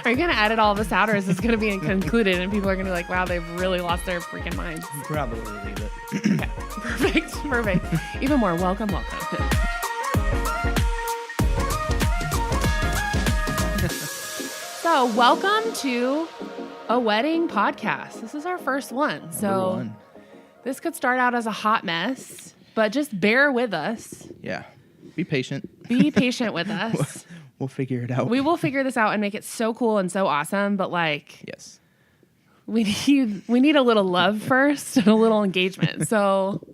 Are you going to edit all this out, or is this going to be concluded and people are going to be like, wow, they've really lost their freaking minds? Probably leave it. Okay. Perfect. Even more. Welcome. So welcome to a wedding podcast. This is our first one. So this could start out as a hot mess, but just bear with us. Yeah. Be patient. Be patient with us. We'll figure it out. We will figure this out and make it so cool and so awesome. But yes, we need a little love first and a little engagement. So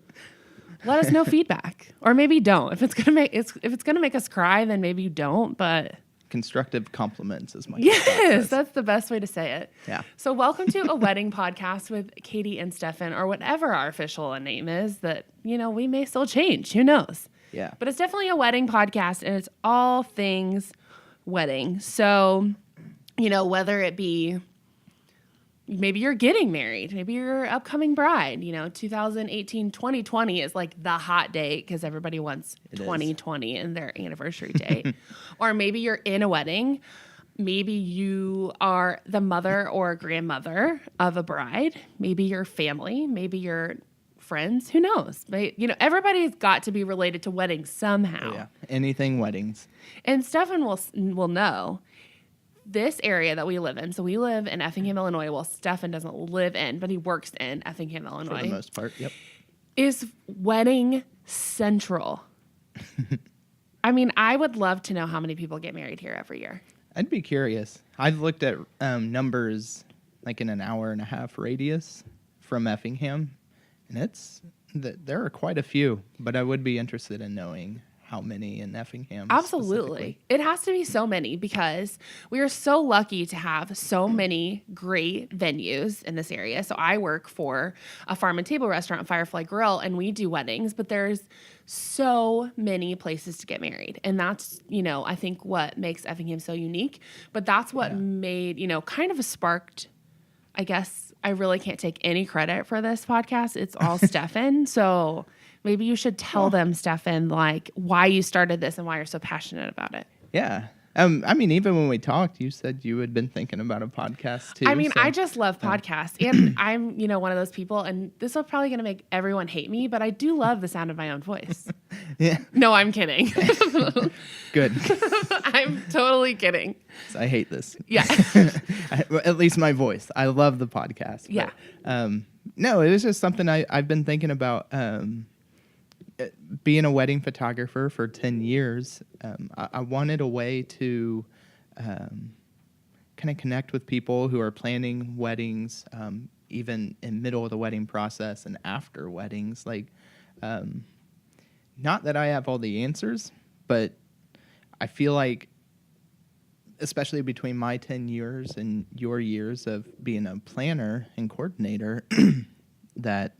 let us know feedback, or maybe don't. If it's gonna make us cry, then maybe you don't. But constructive compliments is my yes, that's the best way to say it. Yeah. So welcome to a wedding podcast with Katie and Steffen, or whatever our official name is. That we may still change. Who knows? Yeah. But it's definitely a wedding podcast, and it's all things wedding. So, whether it be maybe you're getting married, maybe you're upcoming bride, 2018, 2020 is like the hot date because everybody wants 2020 in their anniversary date. Or maybe you're in a wedding. Maybe you are the mother or grandmother of a bride. Maybe your family, maybe your friends, who knows? But, everybody's got to be related to weddings somehow. Yeah, anything weddings. And Steffen will know this area that we live in. So we live in Effingham, Illinois. Well, Steffen doesn't live in, but he works in Effingham, Illinois. For the most part, yep. Is wedding central. I mean, I would love to know how many people get married here every year. I'd be curious. I've looked at numbers like in an hour and a half radius from Effingham. And there are quite a few, but I would be interested in knowing how many in Effingham. Absolutely. It has to be so many because we are so lucky to have so many great venues in this area. So I work for a farm and table restaurant, Firefly Grill, and we do weddings, but there's so many places to get married. And that's, I think what makes Effingham so unique, but that's what made, kind of a sparked, I guess I really can't take any credit for this podcast. It's all Steffen. So maybe you should tell them, Steffen, why you started this and why you're so passionate about it. Yeah. I mean, even when we talked, you said you had been thinking about a podcast too. I mean, I just love podcasts. And I'm, one of those people, and this is probably going to make everyone hate me, but I do love the sound of my own voice. Yeah. No, I'm kidding. Good. I'm totally kidding. I hate this. Yeah. At least my voice. I love the podcast. Yeah. But, no, it was just something I've been thinking about. Being a wedding photographer for 10 years, I wanted a way to kind of connect with people who are planning weddings, even in middle of the wedding process and after weddings. Not that I have all the answers, but I feel like, especially between my 10 years and your years of being a planner and coordinator, that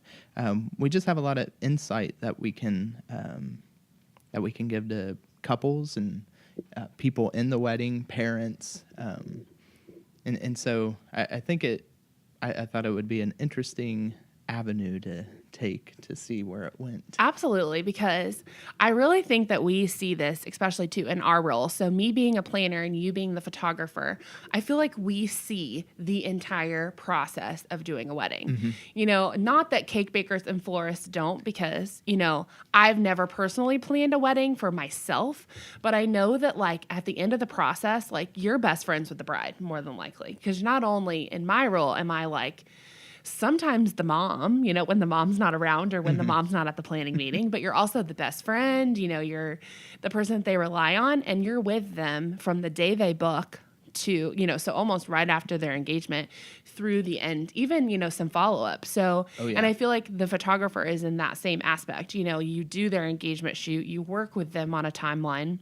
we just have a lot of insight that we can give to couples and people in the wedding, parents, and so I think I thought it would be an interesting avenue to take to see where it went. Absolutely, because I really think that we see this, especially too in our role. So me being a planner and you being the photographer, I feel like we see the entire process of doing a wedding. Mm-hmm. Not that cake bakers and florists don't, because, I've never personally planned a wedding for myself, but I know that at the end of the process, you're best friends with the bride more than likely, because not only in my role am I sometimes the mom, when the mom's not around or when the mom's not at the planning meeting, but you're also the best friend, you're the person that they rely on, and you're with them from the day they book to, so almost right after their engagement through the end, even, some follow-up. So, And I feel like the photographer is in that same aspect. You do their engagement shoot, you work with them on a timeline,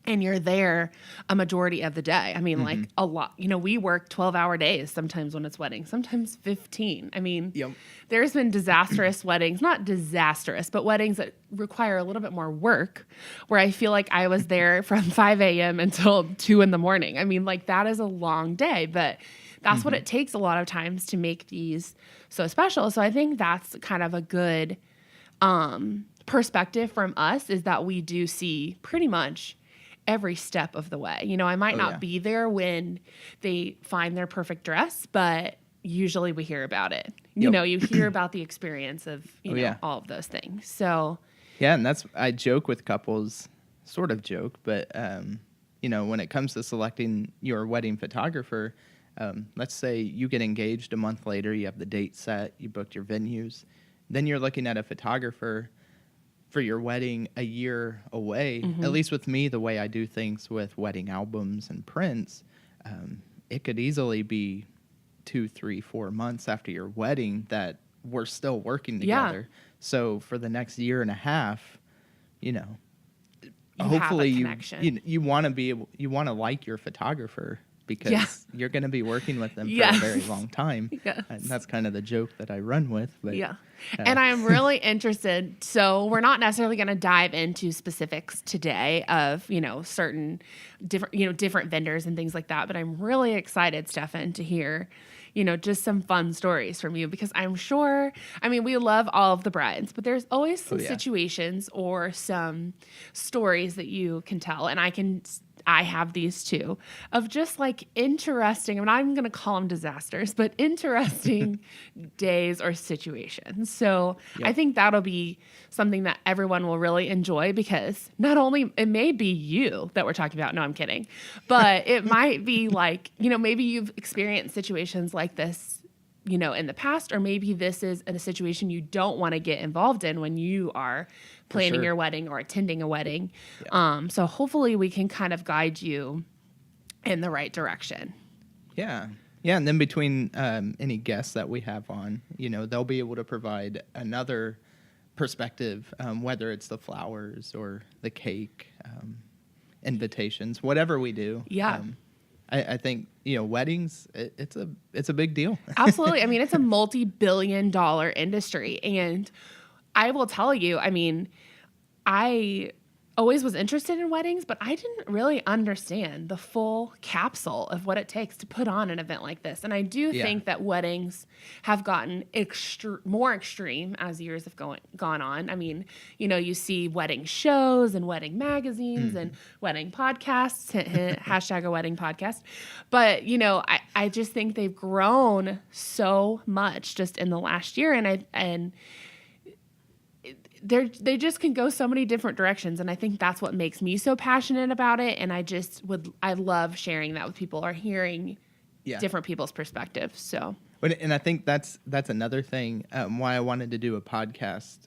and you're there a majority of the day. I mean, a lot. We work 12-hour days sometimes when it's weddings, sometimes 15. I mean, There's been disastrous weddings, not disastrous, but weddings that require a little bit more work, where I feel like I was there from 5 a.m. until 2 in the morning. I mean, that is a long day, but that's what it takes a lot of times to make these so special. So I think that's kind of a good perspective from us, is that we do see pretty much every step of the way. You know, I might not be there when they find their perfect dress, but usually we hear about it. You know, you hear about the experience of, you know, all of those things. So, yeah, and I joke with couples, sort of joke, but, you know, when it comes to selecting your wedding photographer, let's say you get engaged a month later, you have the date set, you booked your venues, then you're looking at a photographer for your wedding a year away. At least with me, the way I do things with wedding albums and prints, it could easily be 2, 3, 4 months after your wedding that we're still working together. So for the next year and a half, you know, hopefully you want to be able, you want to like your photographer, because you're going to be working with them for a very long time. And that's kind of the joke that I run with. But, and I'm really interested. So we're not necessarily going to dive into specifics today of, you know, certain different vendors and things like that. But I'm really excited, Steffen, to hear, you know, just some fun stories from you, because I'm sure, I mean, we love all of the brides, but there's always some situations or some stories that you can tell. And I have these too, of just like interesting, I'm not even going to call them disasters, but interesting days or situations. So I think that'll be something that everyone will really enjoy, because not only, it may be you that we're talking about. No, I'm kidding. But it might be like, you know, maybe you've experienced situations like this, you know, in the past, or maybe this is a situation you don't want to get involved in when you are planning your wedding or attending a wedding. So hopefully we can kind of guide you in the right direction. Yeah. And then between any guests that we have on, you know, they'll be able to provide another perspective, whether it's the flowers or the cake, invitations, whatever we do. I think, you know, weddings, it's a big deal. Absolutely. I mean, it's a multi-billion-dollar industry. And I will tell you, I mean, I always was interested in weddings, but I didn't really understand the full capsule of what it takes to put on an event like this. And I do think that weddings have gotten more extreme as years have gone on. I mean, you know, you see wedding shows and wedding magazines and wedding podcasts, hashtag a wedding podcast. But, you know, I just think they've grown so much just in the last year. And they just can go so many different directions. And I think that's what makes me so passionate about it. And I love sharing that with people, or hearing different people's perspectives. So, and I think that's another thing why I wanted to do a podcast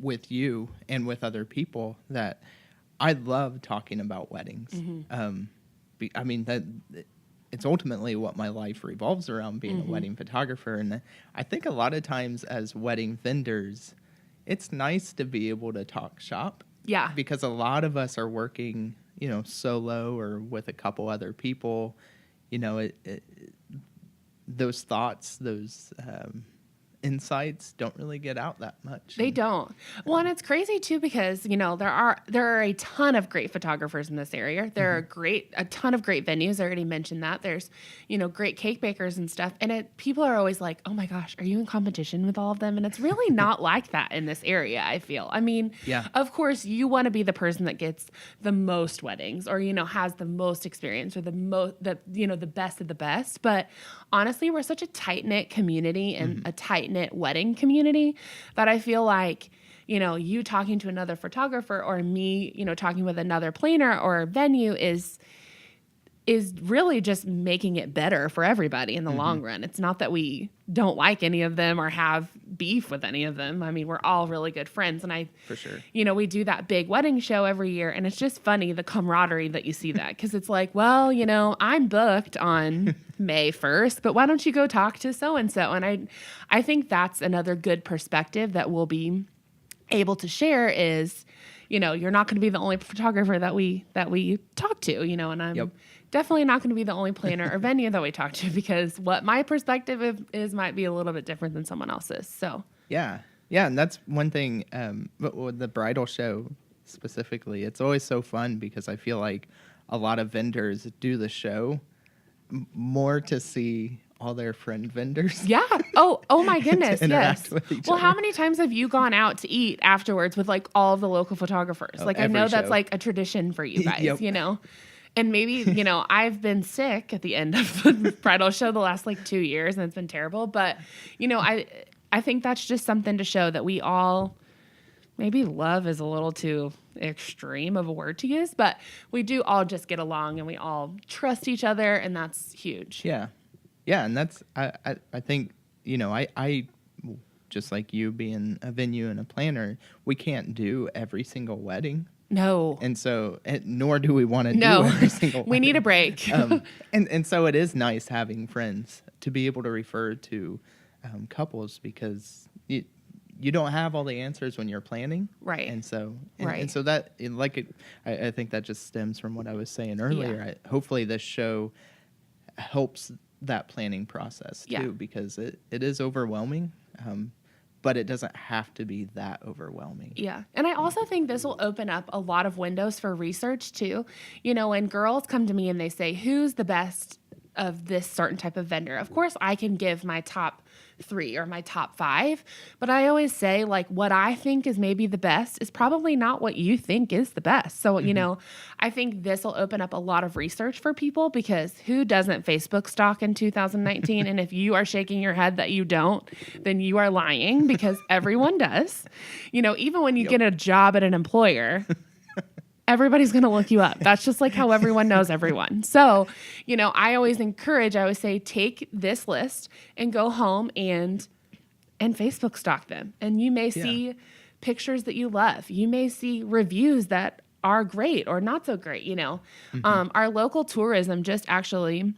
with you and with other people, that I love talking about weddings. I mean, it's ultimately what my life revolves around, being a wedding photographer. And I think a lot of times as wedding vendors, it's nice to be able to talk shop. Because a lot of us are working, you know, solo or with a couple other people. You know, those thoughts, those insights don't really get out that much. They don't. Well, and it's crazy too, because, you know, there are a ton of great photographers in this area. There are a ton of great venues. I already mentioned that. There's, you know, great cake bakers and stuff. And people are always like, oh my gosh, are you in competition with all of them? And it's really not like that in this area, I feel. I mean, of course you want to be the person that gets the most weddings, or, you know, has the most experience, or you know, the best of the best. But honestly, we're such a tight-knit community and a tight-knit wedding community that I feel like, you know, you talking to another photographer, or me, you know, talking with another planner or venue is really just making it better for everybody in the long run. It's not that we don't like any of them or have beef with any of them. I mean, we're all really good friends. And for sure, you know, we do that big wedding show every year, and it's just funny, the camaraderie that you see that, because it's like, well, you know, I'm booked on May 1st, but why don't you go talk to so-and-so? And I think that's another good perspective that we'll be able to share is, you know, you're not going to be the only photographer that we talk to, you know, and I'm definitely not going to be the only planner or venue that we talk to, because what my perspective is might be a little bit different than someone else's. So yeah, and that's one thing. But with the bridal show specifically, it's always so fun, because I feel like a lot of vendors do the show more to see all their friend vendors. Yeah. Oh my goodness. interact Yes. with each Well, how other. many times have you gone out to eat afterwards with like all of the local photographers? Oh, Like I every know that's show. like a tradition for you guys, Yep. you know? And maybe, you know, I've been sick at the end of the bridal show the last like 2 years and it's been terrible. But, you know, I think that's just something to show that we all, maybe love is a little too extreme of a word to use, but we do all just get along and we all trust each other, and that's huge. Yeah. And that's I think, you know, I just like you being a venue and a planner, we can't do every single wedding. No. And so, nor do we want to do No. every single We need a wedding. break. And so it is nice having friends to be able to refer to couples, because you don't have all the answers when you're planning. Right. And so, Right. and so that, I think that just stems from what I was saying earlier. Yeah. Hopefully this show helps that planning process too, Yeah. because it is overwhelming. But it doesn't have to be that overwhelming. Yeah. And I also think this will open up a lot of windows for research too. You know, when girls come to me and they say, who's the best of this certain type of vendor? Of course, I can give my top 3 or my top 5, but I always say, like, what I think is maybe the best is probably not what you think is the best. So, you know, I think this will open up a lot of research for people, because who doesn't Facebook stalk in 2019? And if you are shaking your head that you don't, then you are lying, because everyone does. You know, even when you get a job at an employer, everybody's going to look you up. That's just like how everyone knows everyone. So, you know, I always say, take this list and go home and Facebook stalk them. And you may see pictures that you love. You may see reviews that are great or not so great. You know, our local tourism just actually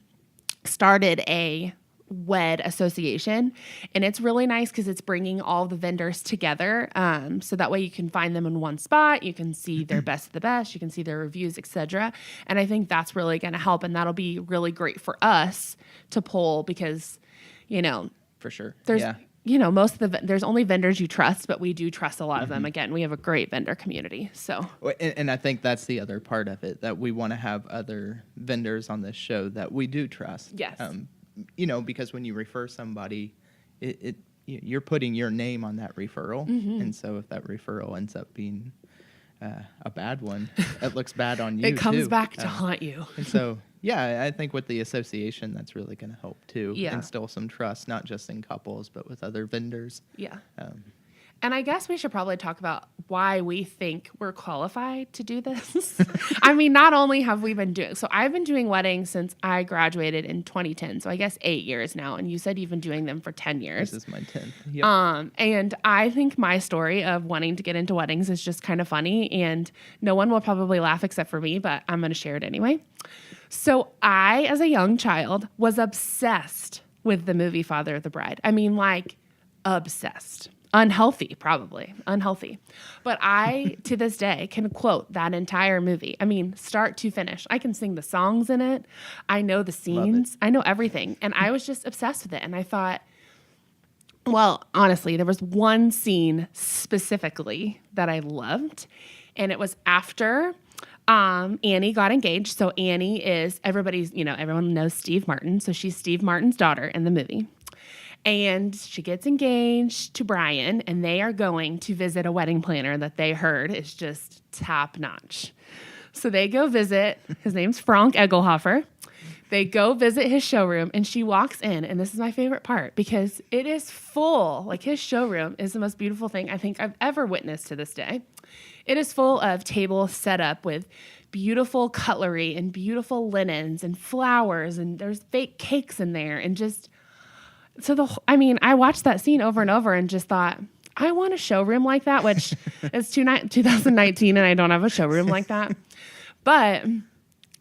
started a WED association, and it's really nice because it's bringing all the vendors together, so that way you can find them in one spot, you can see their best of the best, you can see their reviews, etc. And I think that's really going to help, and that'll be really great for us to pull, because, you know, For sure. there's you know, most of there's only vendors you trust, but we do trust a lot of them. Again, we have a great vendor community. So, and I think that's the other part of it, that we want to have other vendors on this show that we do trust. Yes. You know, because when you refer somebody, you're putting your name on that referral, and so if that referral ends up being a bad one, it looks bad on you. it comes too. back to haunt you. And so, yeah, I think with the association, that's really going to help too. Yeah. Instill some trust, not just in couples, but with other vendors. Yeah. Um, And I guess we should probably talk about why we think we're qualified to do this. I mean, not only have we been doing, so I've been doing weddings since I graduated in 2010. So I guess 8 years now. And you said you've been doing them for 10 years. This is my 10th. Yep. And I think my story of wanting to get into weddings is just kind of funny, and no one will probably laugh except for me, but I'm going to share it anyway. So I, as a young child, was obsessed with the movie Father of the Bride. I mean, like, obsessed. Unhealthy, probably. Unhealthy. But I, to this day, can quote that entire movie. I mean, start to finish. I can sing the songs in it. I know the scenes. I know everything. And I was just obsessed with it. And I thought, well, honestly, there was one scene specifically that I loved. And it was after Annie got engaged. So Annie is everyone knows Steve Martin. So she's Steve Martin's daughter in the movie. And she gets engaged to Brian, and they are going to visit a wedding planner that they heard is just top notch. So they go visit, his name's Frank Egelhofer. They go visit his showroom, and she walks in, and this is my favorite part because it is full. Like, his showroom is the most beautiful thing I think I've ever witnessed to this day. It is full of tables set up with beautiful cutlery and beautiful linens and flowers, and there's fake cakes in there, and just... I watched that scene over and over and just thought, I want a showroom like that, which it's 2019 and I don't have a showroom like that. But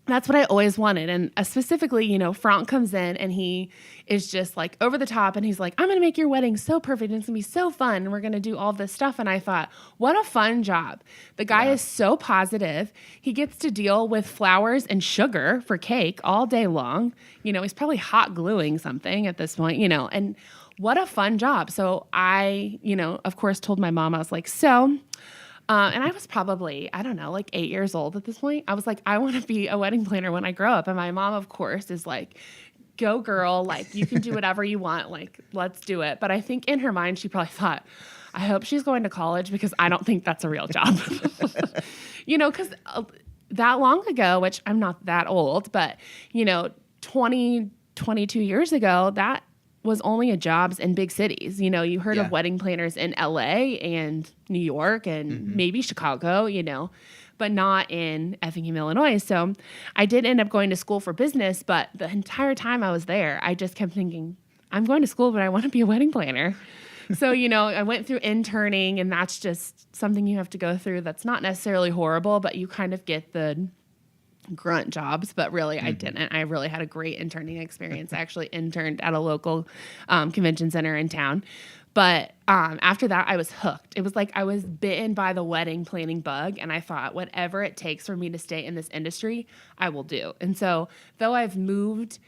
that's what I always wanted. And specifically, Franck comes in and he is just like over the top, and he's like, I'm going to make your wedding so perfect, and it's going to be so fun, and we're going to do all this stuff. And I thought, what a fun job. The guy is so positive. He gets to deal with flowers and sugar for cake all day long. He's probably hot gluing something at this point, and what a fun job. So I, of course, told my mom, I was like, and I was probably, I don't know, like 8 years old at this point. I was like, I want to be a wedding planner when I grow up. And my mom, of course, is like, go girl, like you can do whatever you want, like let's do it. But I think in her mind she probably thought, I hope she's going to college because I don't think that's a real job. Because that long ago, which I'm not that old, but 20, 22 years ago, that was only a jobs in big cities. You heard of wedding planners in LA and New York and maybe Chicago, but not in Effingham, Illinois. So I did end up going to school for business, but the entire time I was there, I just kept thinking, I'm going to school, but I want to be a wedding planner. So, I went through interning, and that's just something you have to go through. That's not necessarily horrible, but you kind of get the grunt jobs. But really, I didn't. I really had a great interning experience. I actually interned at a local convention center in town. But after that, I was hooked. It was like I was bitten by the wedding planning bug, and I thought, whatever it takes for me to stay in this industry, I will do. And so, though I've moved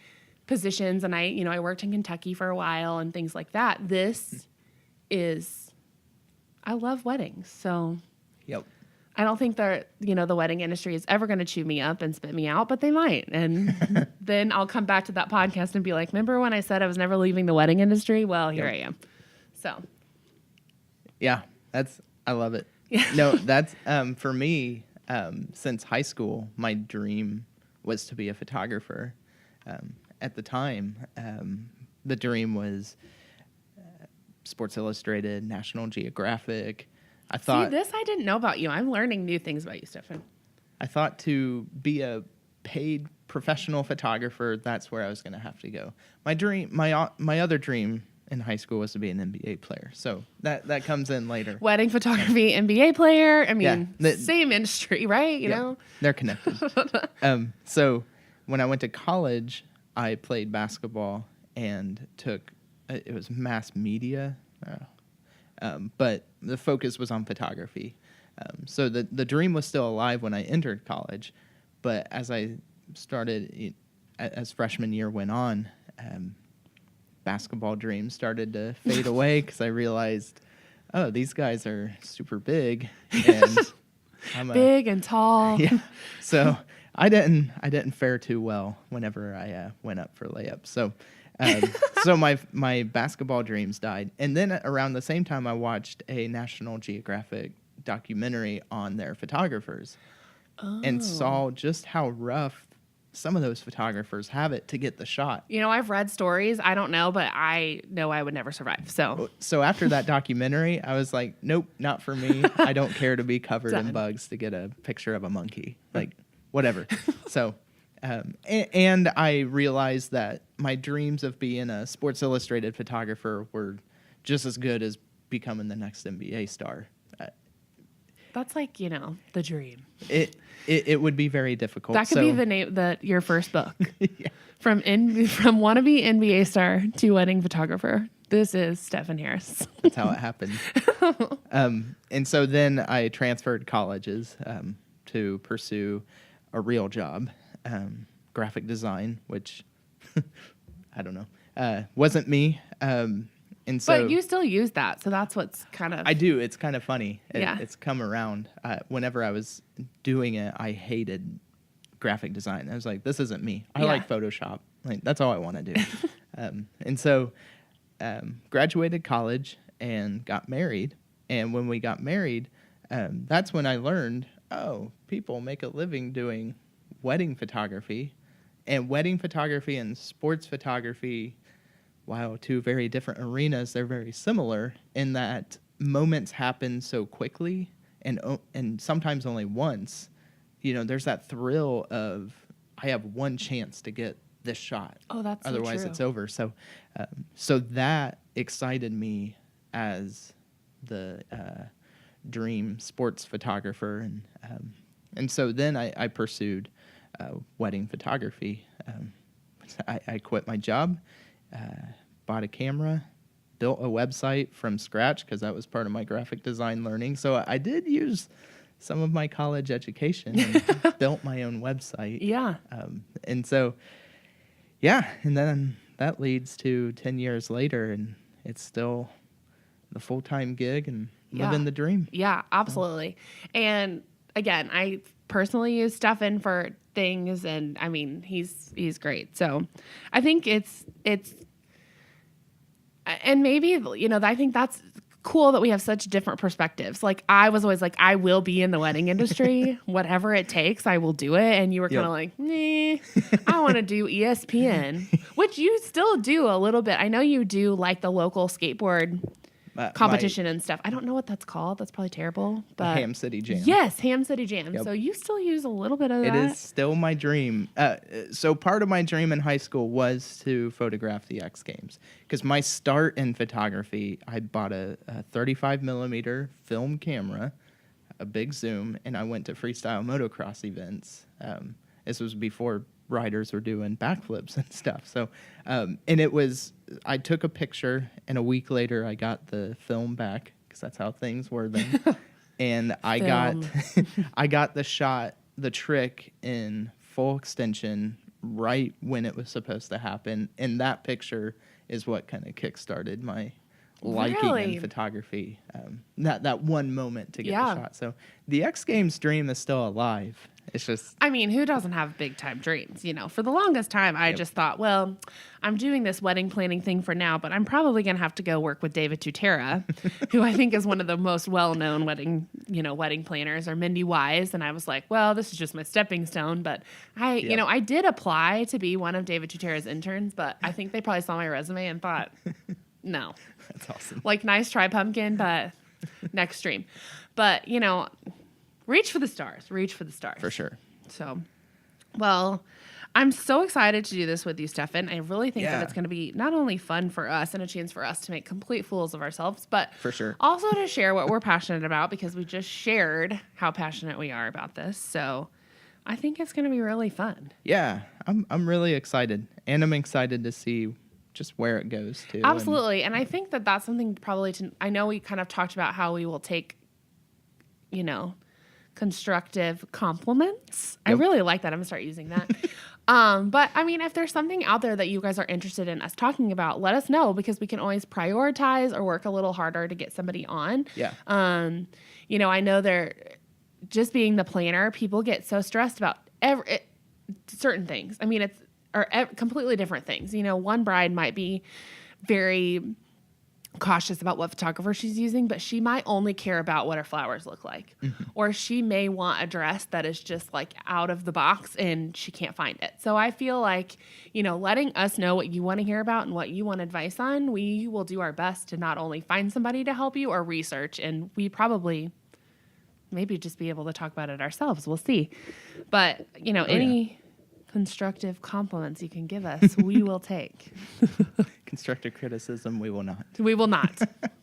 positions, and I worked in Kentucky for a while and things like that, I love weddings. So Yep. I don't think that, the wedding industry is ever going to chew me up and spit me out, but they might. And then I'll come back to that podcast and be like, remember when I said I was never leaving the wedding industry? Well, here I am. So. Yeah, I love it. Yeah. No, that's, for me, since high school, my dream was to be a photographer. At the time, the dream was Sports Illustrated, National Geographic. See, this I didn't know about you. I'm learning new things about you, Steffen. I thought to be a paid professional photographer, that's where I was going to have to go. My other dream in high school was to be an NBA player. So that comes in later. Wedding photography, NBA player. I mean, same industry, right? You know? They're connected. So when I went to college, I played basketball and took it was mass media, but the focus was on photography. So the dream was still alive when I entered college, but as I started, as freshman year went on, basketball dreams started to fade away because I realized, oh, these guys are super big, and I'm big and tall. Yeah, so I didn't fare too well whenever I went up for layups. So my basketball dreams died. And then around the same time, I watched a National Geographic documentary on their photographers and saw just how rough some of those photographers have it to get the shot. I've read stories. I don't know, but I know I would never survive. So after that documentary, I was like, nope, not for me. I don't care to be covered in bugs to get a picture of a monkey. Like, whatever. So... and I realized that my dreams of being a Sports Illustrated photographer were just as good as becoming the next NBA star. That's like, the dream. It would be very difficult. That could be the name your first book. Yeah. From wannabe NBA star to wedding photographer. This is Steffen Harris. That's how it happened. And so then I transferred colleges to pursue a real job. Graphic design, which I don't know, wasn't me. And so, but you still use that, so that's what's kind of. I do. It's kind of funny. Yeah. It's come around. Whenever I was doing it, I hated graphic design. I was like, this isn't me. I like Photoshop. Like that's all I want to do. And so, graduated college and got married. And when we got married, that's when I learned, people make a living doing wedding photography, and wedding photography and sports photography, while two very different arenas, they're very similar in that moments happen so quickly and sometimes only once. There's that thrill of I have one chance to get this shot. Oh, that's otherwise so true. It's over. So that excited me as the dream sports photographer, and so then I pursued wedding photography. I quit my job, bought a camera, built a website from scratch because that was part of my graphic design learning. So I did use some of my college education and built my own website. Yeah. And so, and then that leads to 10 years later, and it's still the full-time gig and living the dream. Yeah, absolutely. And again, I personally use Steffen for things. And I mean, he's great. So I think it's, and maybe, you know, I think that's cool that we have such different perspectives. Like I was always like, I will be in the wedding industry, whatever it takes, I will do it. And you were kind of like, nah, I want to do ESPN, which you still do a little bit. I know you do like the local skateboard competition and stuff. I don't know what that's called. That's probably terrible. But Ham City Jam. Yes, Ham City Jam. Yep. So you still use a little bit of that. It is still my dream. So part of my dream in high school was to photograph the X Games. Because my start in photography, I bought a 35 millimeter film camera, a big zoom, and I went to freestyle motocross events. This was before riders were doing backflips and stuff. So, and it was, I took a picture, and a week later I got the film back, because that's how things were then. And I got the shot, the trick in full extension right when it was supposed to happen. And that picture is what kind of kickstarted my liking in photography. That one moment to get the shot. So the X Games dream is still alive. It's just, I mean, who doesn't have big time dreams? You know, for the longest time, I just thought, well, I'm doing this wedding planning thing for now, but I'm probably going to have to go work with David Tutera, who I think is one of the most well-known wedding planners, or Mindy Wise. And I was like, well, this is just my stepping stone. But I did apply to be one of David Tutera's interns, but I think they probably saw my resume and thought, no. That's awesome. Like, nice try, pumpkin, but next stream. But, you know, reach for the stars. Reach for the stars. For sure. So, well, I'm so excited to do this with you, Steffen. I really think that it's going to be not only fun for us and a chance for us to make complete fools of ourselves, but for sure, also to share what we're passionate about, because we just shared how passionate we are about this. So I think it's going to be really fun. Yeah, I'm really excited, and I'm excited to see just where it goes to. Absolutely. And I think that that's something probably I know we kind of talked about how we will take, you know, constructive compliments. Yep. I really like that. I'm gonna start using that. But I mean, if there's something out there that you guys are interested in us talking about, let us know, because we can always prioritize or work a little harder to get somebody on. Yeah. You know, I know just being the planner, people get so stressed about certain things. I mean, completely different things. You know, one bride might be very cautious about what photographer she's using, but she might only care about what her flowers look like. Mm-hmm. Or she may want a dress that is just like out of the box and she can't find it. So I feel like, you know, letting us know what you want to hear about and what you want advice on, we will do our best to not only find somebody to help you or research, and we probably maybe just be able to talk about it ourselves. We'll see. But, you know, any constructive compliments you can give us, we will take. Constructive criticism, we will not. We will not.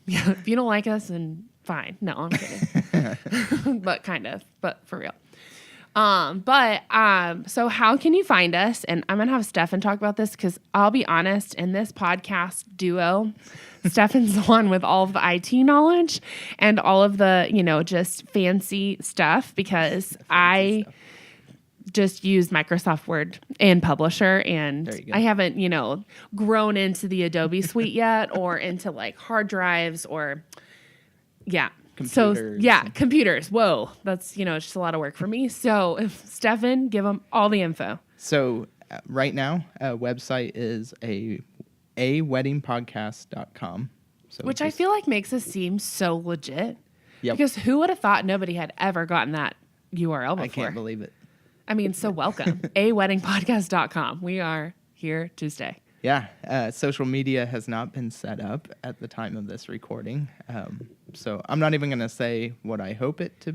Yeah, if you don't like us, then fine. No, I'm kidding. But kind of, but for real. So how can you find us? And I'm going to have Steffen talk about this, because I'll be honest, in this podcast duo, Steffen's the one with all of the IT knowledge and all of the, you know, just fancy stuff, because I just use Microsoft Word and Publisher, and I haven't, you know, grown into the Adobe suite yet, or into like hard drives, or computers. Whoa, that's, you know, it's just a lot of work for me. So if Steffen, give them all the info. So right now, website is aweddingpodcast.com. So which I feel like makes us seem so legit. Yep. Because who would have thought nobody had ever gotten that URL before? I can't believe it. I mean, so welcome. aweddingpodcast.com. We are here to stay. Yeah. Social media has not been set up at the time of this recording. So I'm not even going to say what I hope it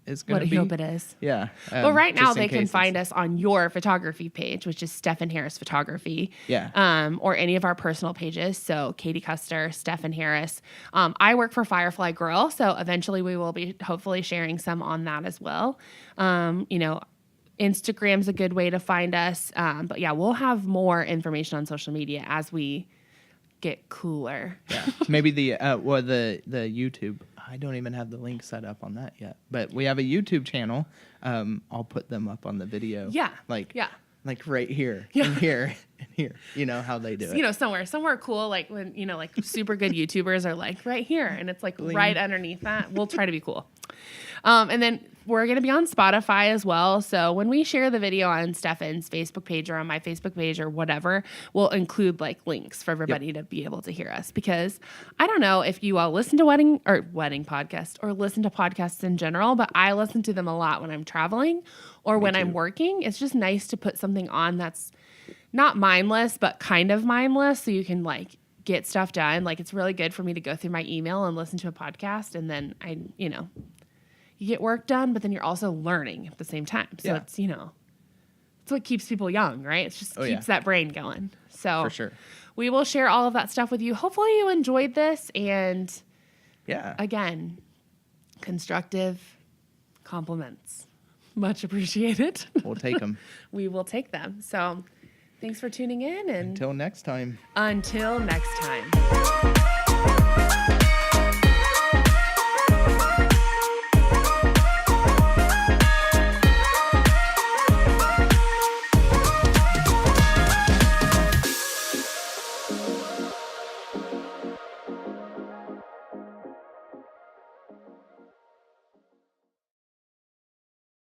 is going to be. What I hope it is. Yeah. Well, right now they can find us on your photography page, which is Steffen Harris Photography. Yeah. Or any of our personal pages. So Katie Custer, Steffen Harris. I work for Firefly Grill, so eventually we will be hopefully sharing some on that as well. You know, Instagram's a good way to find us. But yeah, we'll have more information on social media as we get cooler. Yeah. Maybe the YouTube. I don't even have the link set up on that yet. But we have a YouTube channel. I'll put them up on the video. Yeah. Like right here, and here, and here. You know how they do it. You know, somewhere cool, like when, you know, like super good YouTubers are like right here, and it's like right underneath that. We'll try to be cool. And then we're going to be on Spotify as well. So when we share the video on Steffan's Facebook page or on my Facebook page or whatever, we'll include like links for everybody to be able to hear us, because I don't know if you all listen to wedding podcasts or listen to podcasts in general, but I listen to them a lot when I'm traveling or when I'm working. It's just nice to put something on that's not mindless, but kind of mindless, so you can like get stuff done. Like, it's really good for me to go through my email and listen to a podcast, and then you get work done, but then you're also learning at the same time. So it's, it's what keeps people young, right? It just keeps that brain going. So for sure, we will share all of that stuff with you. Hopefully you enjoyed this. And again, constructive compliments. Much appreciated. We'll take them. We will take them. So thanks for tuning in. And until next time. Until next time.